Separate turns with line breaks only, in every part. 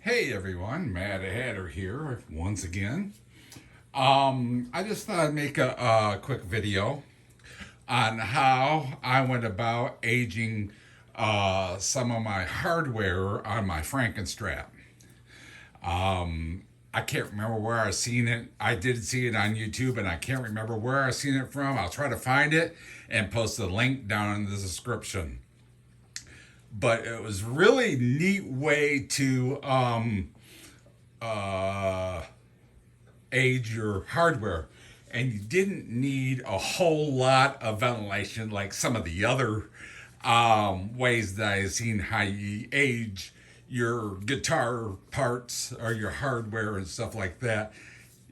Hey everyone, Mad Hatter here once again. I just thought I'd make a quick video on how I went about aging some of my hardware on my Frankenstrap. I can't remember where I seen it. I did see it on YouTube, and I can't remember where I seen it from. I'll try to find it and post the link down in the description. But it was really neat way to uh, age your hardware, and you didn't need a whole lot of ventilation like some of the other ways that I've seen how you age your guitar parts or your hardware and stuff like that.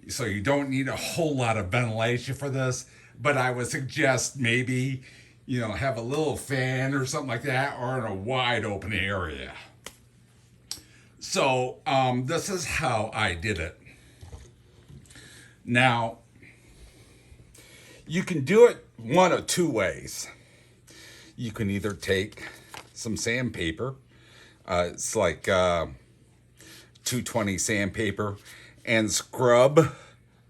So you don't need a whole lot of ventilation for this, but I would suggest maybe have a little fan or something like that, or in a wide open area. So this is how I did it. Now, you can do it one of two ways. You can either take some sandpaper, it's like 220 sandpaper, and scrub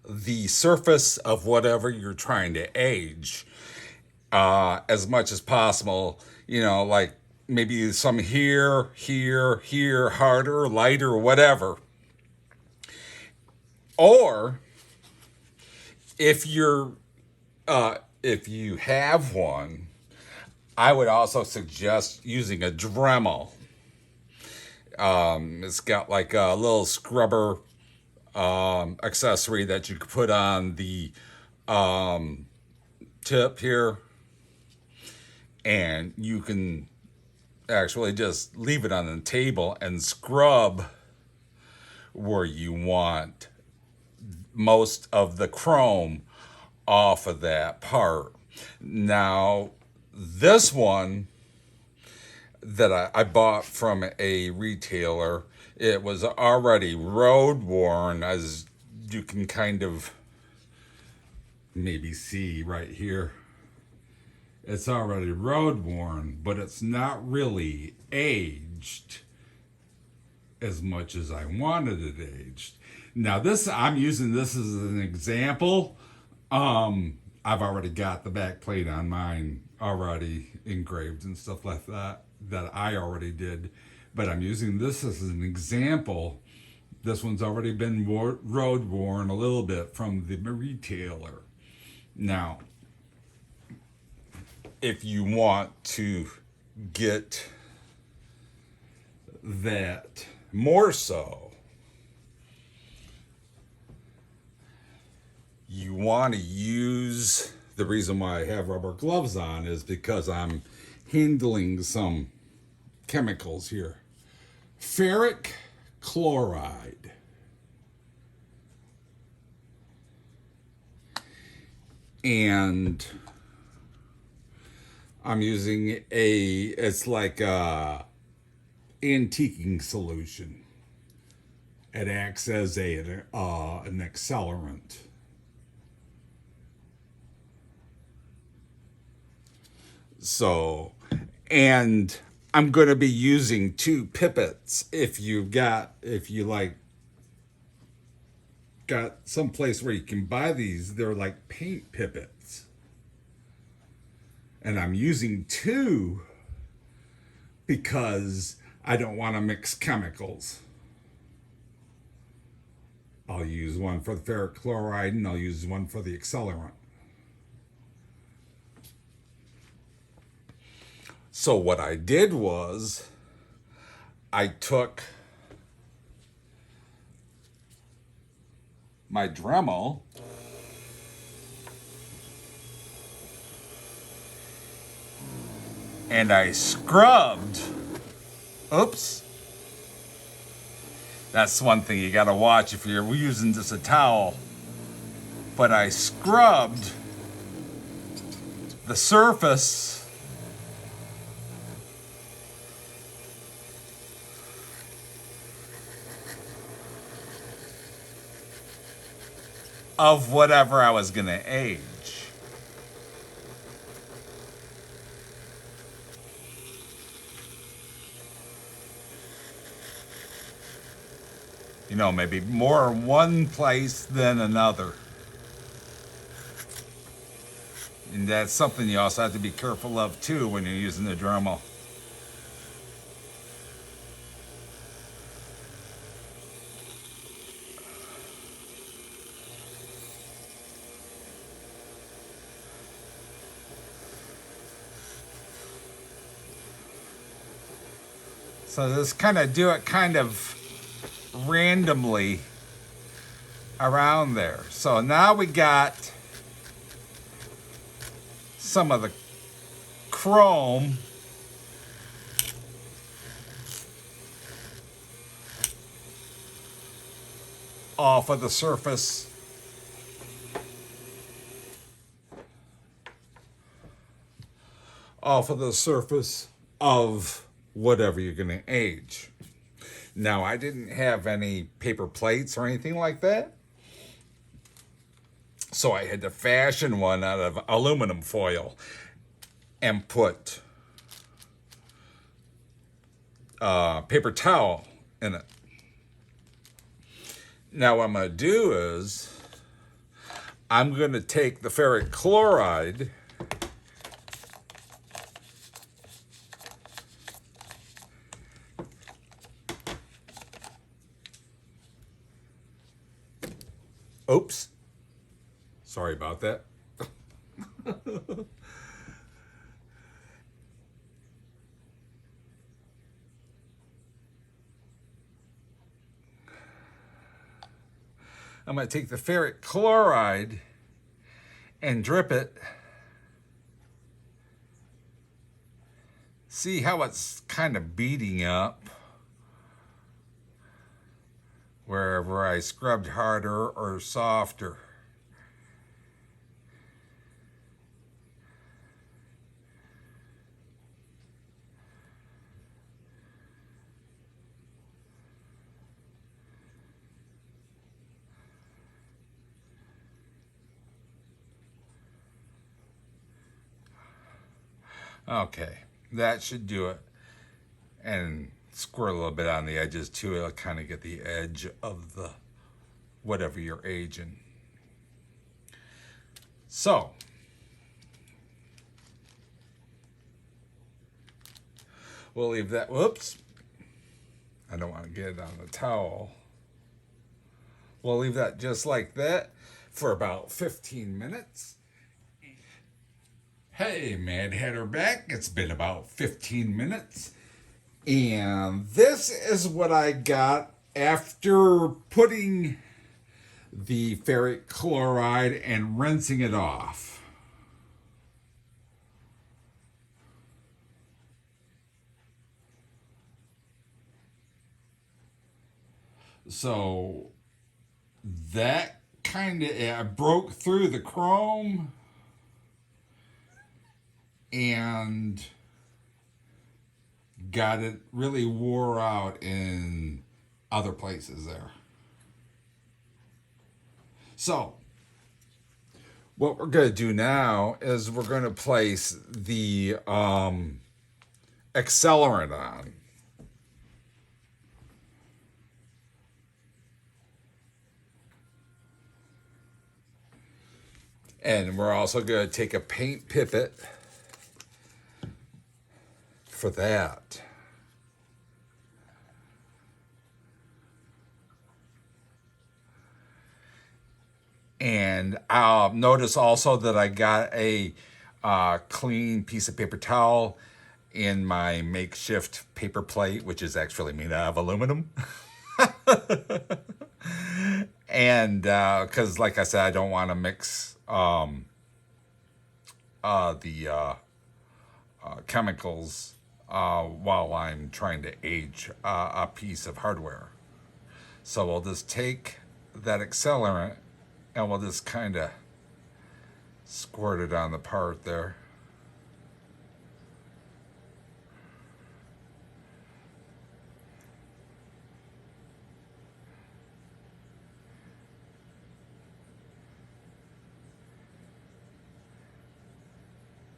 the surface of whatever you're trying to age as much as possible. Like maybe some here, harder, lighter, whatever. Or if you have one, I would also suggest using a Dremel. It's got like a little scrubber accessory that you could put on the tip here, and you can actually just leave it on the table and scrub where you want most of the chrome off of that part. Now, this one that I bought from a retailer, it was already road worn, as you can kind of maybe see right here. It's already road worn, but it's not really aged as much as I wanted it aged. Now I'm using this as an example. I've already got the back plate on mine already engraved and stuff like that I already did, but I'm using this as an example. This one's already been road worn a little bit from the retailer. Now, if you want to get that more so, you want to use, the reason why I have rubber gloves on is because I'm handling some chemicals here. Ferric chloride. And I'm using it's like a antiquing solution. It acts as an accelerant. So, and I'm going to be using 2 pipettes. If you got some place where you can buy these, they're like paint pipettes. And I'm using 2 because I don't want to mix chemicals. I'll use one for the ferric chloride, and I'll use one for the accelerant. So what I did was I took my Dremel and I scrubbed. Oops. That's one thing you gotta watch if you're using just a towel. But I scrubbed the surface of whatever I was gonna age. maybe more in one place than another. And that's something you also have to be careful of too when you're using the Dremel. So just kind of do it kind of randomly around there. So now we got some of the chrome off of the surface of whatever you're going to age. Now, I didn't have any paper plates or anything like that, so I had to fashion one out of aluminum foil and put paper towel in it. Now, what I'm going to do is I'm going to take the ferric chloride oops. Sorry about that. I'm going to take the ferric chloride and drip it. See how it's kind of beating up wherever I scrubbed harder or softer. Okay, that should do it. And squirt a little bit on the edges too. It'll kind of get the edge of the whatever you're aging. So, we'll leave that, whoops. I don't want to get it on the towel. We'll leave that just like that for about 15 minutes. Hey, Mad Hatter back. It's been about 15 minutes. And this is what I got after putting the ferric chloride and rinsing it off. So that kind of, I broke through the chrome and got it really wore out in other places there. So what we're going to do now is we're going to place the accelerant on. And we're also going to take a paint pipette for that. And I'll notice also that I got a clean piece of paper towel in my makeshift paper plate, which is actually made out of aluminum. And because, like I said, I don't want to mix the chemicals while I'm trying to age a piece of hardware. So we'll just take that accelerant and we'll just kind of squirt it on the part there.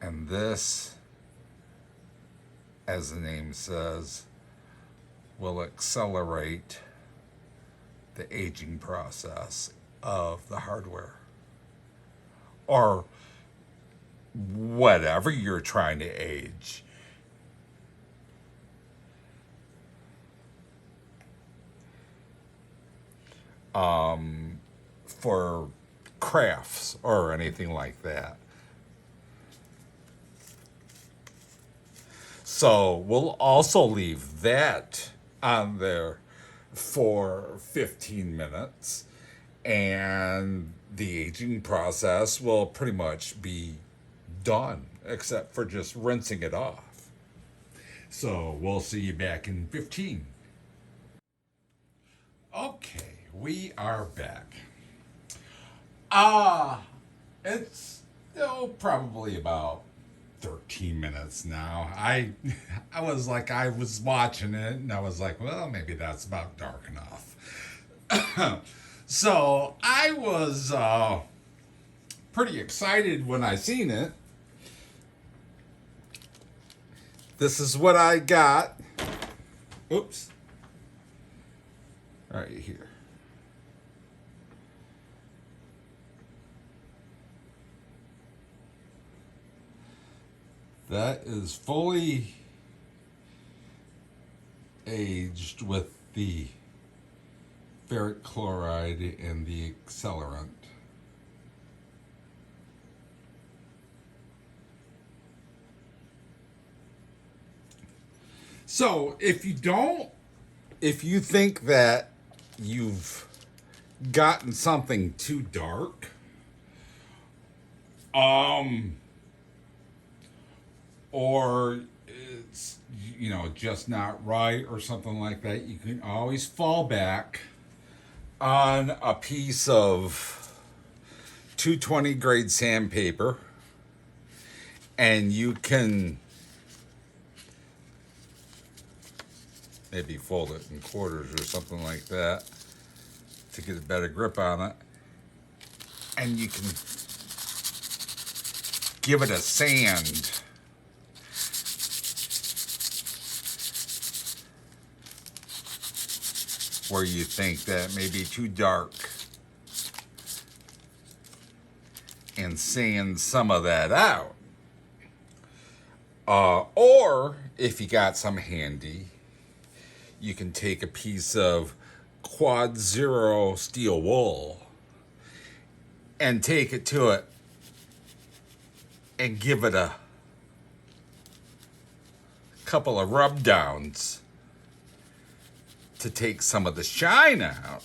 And this, as the name says, will accelerate the aging process of the hardware or whatever you're trying to age. For crafts or anything like that. So we'll also leave that on there for 15 minutes, and the aging process will pretty much be done, except for just rinsing it off. So we'll see you back in 15. Okay, we are back. It's probably about 13 minutes now. I was watching it and I was like, well, maybe that's about dark enough. So I was pretty excited when I seen it. This is what I got. Oops. Right here. That is fully aged with the ferric chloride and the accelerant. So if you think that you've gotten something too dark, or it's just not right or something like that, you can always fall back on a piece of 220 grade sandpaper, and you can maybe fold it in quarters or something like that to get a better grip on it, and you can give it a sand. Where you think that may be too dark, and sand some of that out. Or if you got some handy, you can take a piece of quad zero steel wool and take it to it and give it a couple of rub downs to take some of the shine out.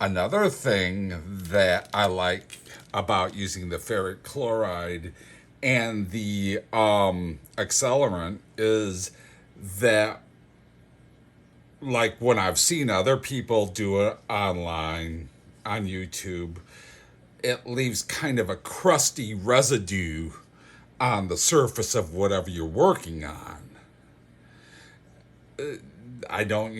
Another thing that I like about using the ferric chloride and the accelerant is that, like when I've seen other people do it online on YouTube, it leaves kind of a crusty residue on the surface of whatever you're working on. I don't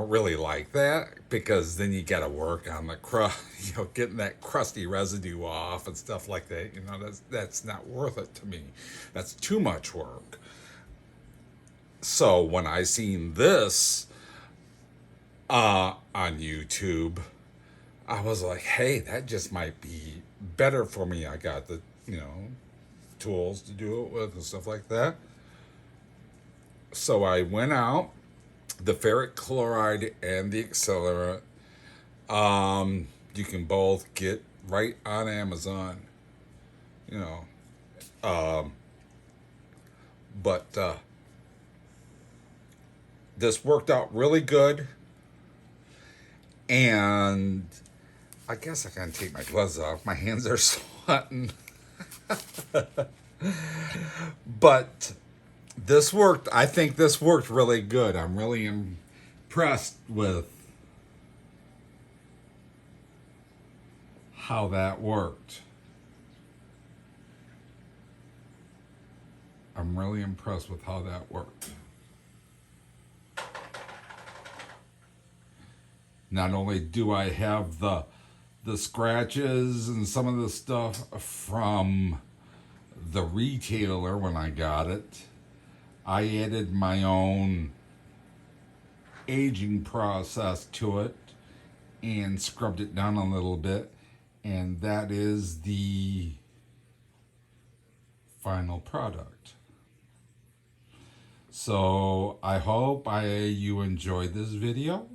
really like that, because then you got to work on the getting that crusty residue off and stuff like that. That's not worth it to me. That's too much work. So when I seen this on YouTube, I was like, hey, that just might be better for me. I got the tools to do it with and stuff like that. So I went out, the ferric chloride and the accelerant. You can both get right on Amazon. But this worked out really good, and I guess I gotta take my gloves off. My hands are sweating. But this worked. I think this worked really good. I'm really impressed with how that worked. I'm really impressed with how that worked. Not only do I have the scratches and some of the stuff from the retailer when I got it, I added my own aging process to it and scrubbed it down a little bit, and that is the final product. So I hope you enjoyed this video.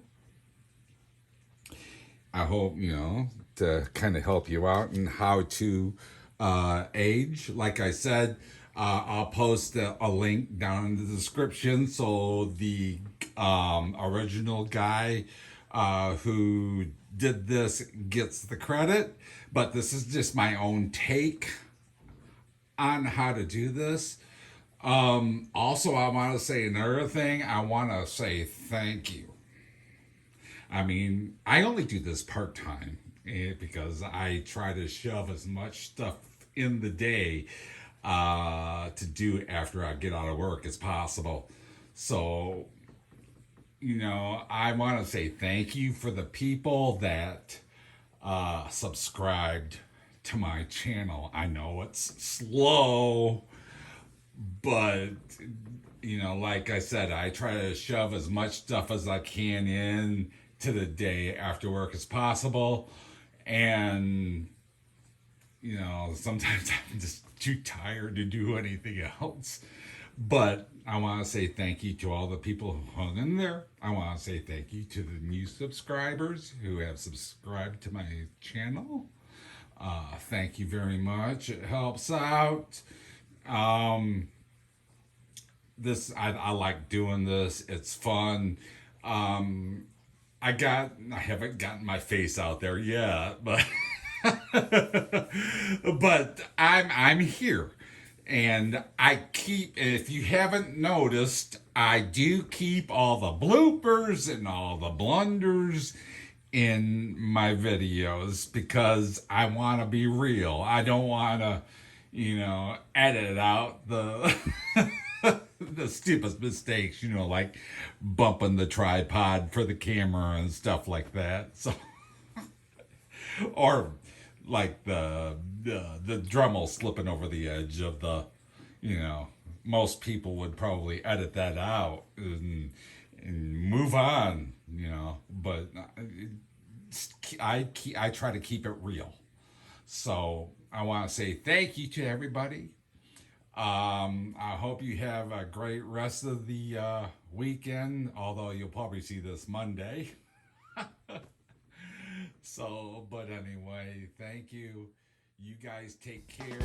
I hope, to kind of help you out in how to age. Like I said, I'll post a link down in the description so the original guy who did this gets the credit. But this is just my own take on how to do this. Also, I want to say another thing. I want to say thank you. I mean, I only do this part time because I try to shove as much stuff in the day to do after I get out of work as possible. So, I want to say thank you for the people that subscribed to my channel. I know it's slow, but like I said, I try to shove as much stuff as I can in to the day after work as possible. And sometimes I'm just too tired to do anything else. But I want to say thank you to all the people who hung in there. I want to say thank you to the new subscribers who have subscribed to my channel. Thank you very much. It helps out. I like doing this. It's fun. I haven't gotten my face out there yet, but but I'm here. And if you haven't noticed, I do keep all the bloopers and all the blunders in my videos because I want to be real. I don't want to, edit out the the stupid mistakes, like bumping the tripod for the camera and stuff like that. So, or like the Dremel slipping over the edge of the, most people would probably edit that out and move on, but I try to keep it real. So I want to say thank you to everybody. I hope you have a great rest of the weekend, although you'll probably see this Monday. So, but anyway, thank you. You guys take care.